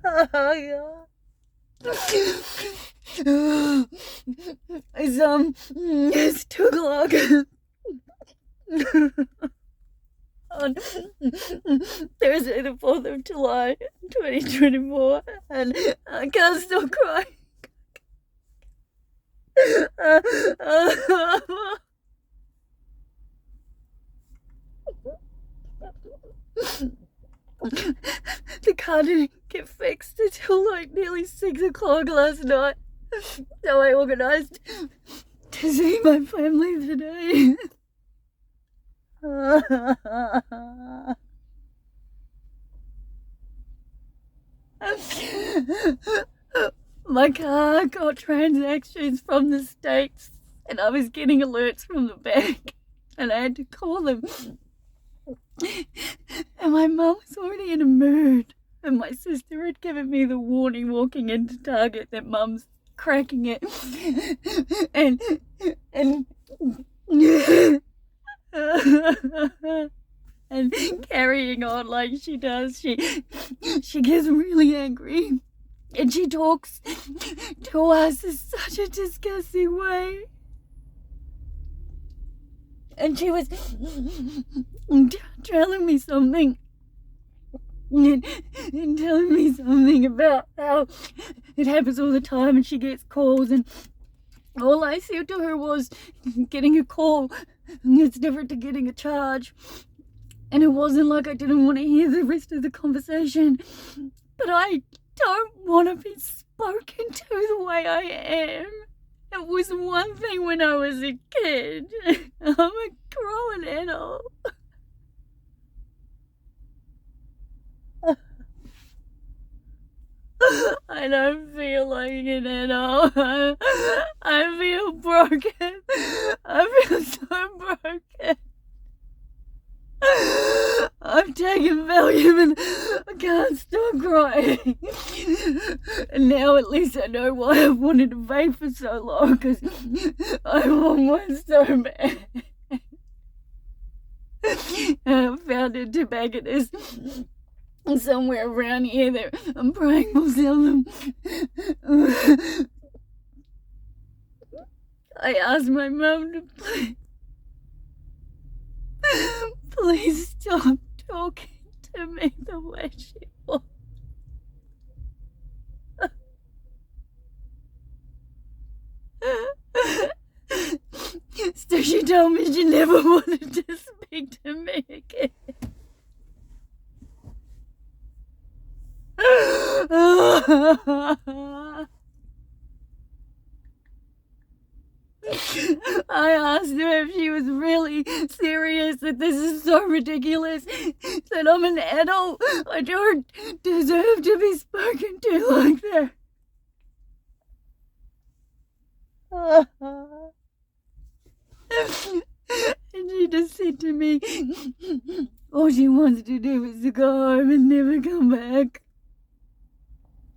Oh, it's 2 o'clock. On Thursday, the 4th of July, 2024, and I can't stop crying. The car didn't get fixed until like nearly 6 o'clock last night, so I organised to see my family today. My car got transactions from the States, and I was getting alerts from the bank, and I had to call them. And my mum was already in a mood, and my sister had given me the warning walking into Target that mum's cracking it. and and carrying on like she does. She gets really angry, and she talks to us in such a disgusting way. And she was telling me something, and telling me something about how it happens all the time, and she gets calls, and all I said to her was, getting a call, it's different to getting a charge. And it wasn't like I didn't want to hear the rest of the conversation, but I don't want to be spoken to the way I am. It was one thing when I was a kid. I'm a grown adult. I don't feel like an adult. I feel broken. I feel so broken. I'm taking Valium and I can't stop crying. And now at least I know why I've wanted to vape for so long, because I want one so bad. And I found a tobacconist somewhere around here that I'm praying will sell them. I asked my mum to please stop talking to me the way she was. So she told me she never wanted to speak to me again. I asked her if she was really serious, that this is so ridiculous, that I'm an adult. I don't deserve to be spoken to like that. And she just said to me, all she wants to do is to go home and never come back.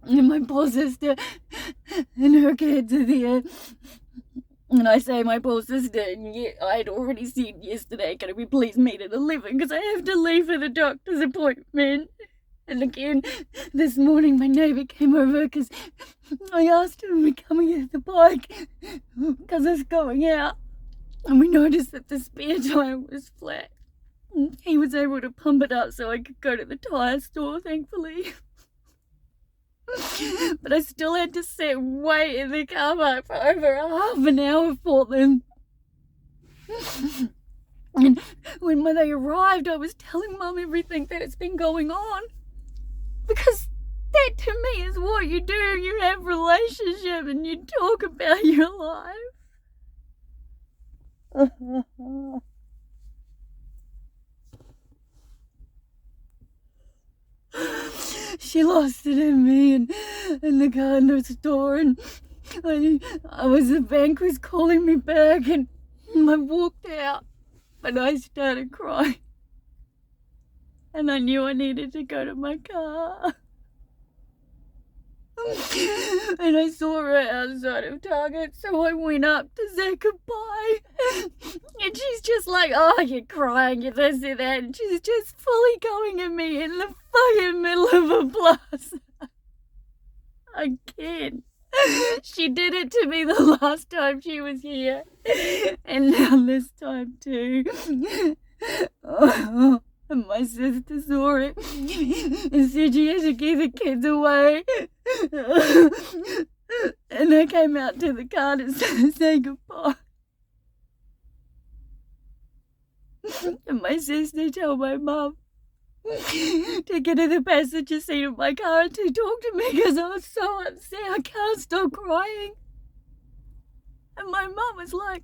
And my poor sister and her kids are there. And I say my poor sister, and yet I'd already seen yesterday, can we please meet at 11, because I have to leave for the doctor's appointment. And again, this morning my neighbour came over because I asked him to come and get the bike because it's going out. And we noticed that the spare tyre was flat. He was able to pump it up so I could go to the tyre store, thankfully. But I still had to sit and wait in the car park for over half an hour for them. And when they arrived, I was telling Mum everything that's been going on. Because that to me is what you do. You have relationship and you talk about your life. She lost it in me and in the car store, and the bank was calling me back, and I walked out, but I started crying, and I knew I needed to go to my car. And I saw her outside of Target, so I went up to say goodbye. And she's just like, oh, you're crying, you're this and that. And she's just fully going at me in the fucking middle of a plaza. Again. She did it to me the last time she was here. And now this time too. And my sister saw it and said she had to keep the kids away. And I came out to the car to say goodbye. And my sister told my mum to get in the passenger seat of my car and to talk to me because I was so upset. I can't stop crying. And my mum was like,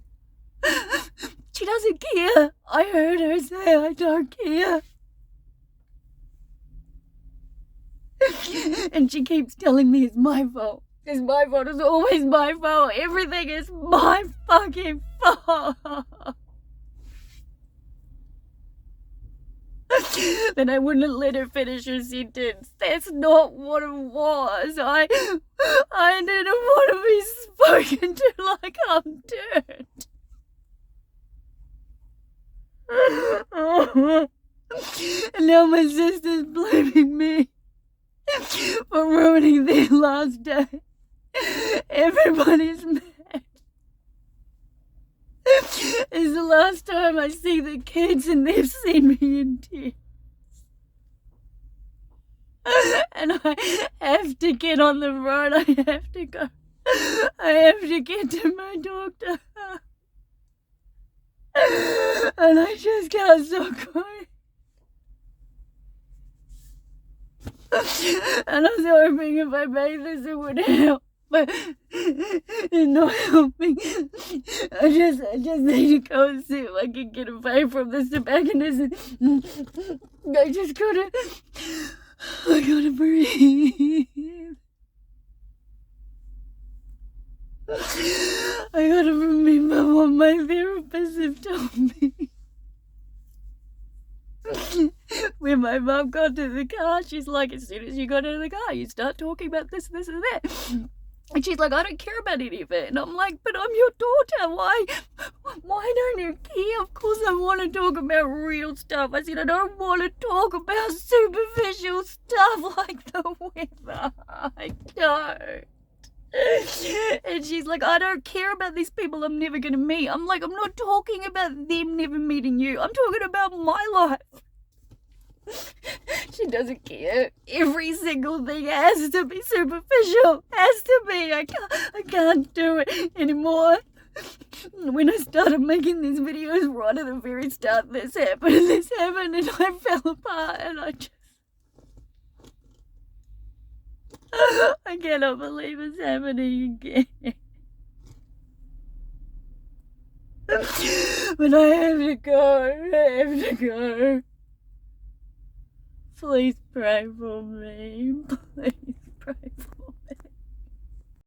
she doesn't care. I heard her say, I don't care. And she keeps telling me it's my fault. It's my fault. It's always my fault. Everything is my fucking fault. Then I wouldn't let her finish her sentence. That's not what it was. I didn't want to be spoken to like I'm dirt. And now my sister's blaming me for ruining their last day. Everybody's mad. It's the last time I see the kids and they've seen me in tears. And I have to get on the road. I have to go. I have to get to my doctor. And I just can't stop crying. And I was hoping if I made this it would help. But it's not helping. I just need to go and see if I can get away from this tobacconist. I just gotta breathe. I gotta remember what my therapist have told me. When my mum got to the car, she's like, as soon as you got into the car, you start talking about this, and that. And she's like, I don't care about any of it. And I'm like, but I'm your daughter. Why don't you care? Of course I want to talk about real stuff. I said, I don't want to talk about superficial stuff like the weather. I don't. And she's like, I don't care about these people I'm never going to meet. I'm like, I'm not talking about them never meeting you. I'm talking about my life. She doesn't care. Every single thing has to be superficial. Has to be. I can't do it anymore. When I started making these videos right at the very start, this happened and I fell apart and I cannot believe it's happening again. But I have to go. Please pray for me, please.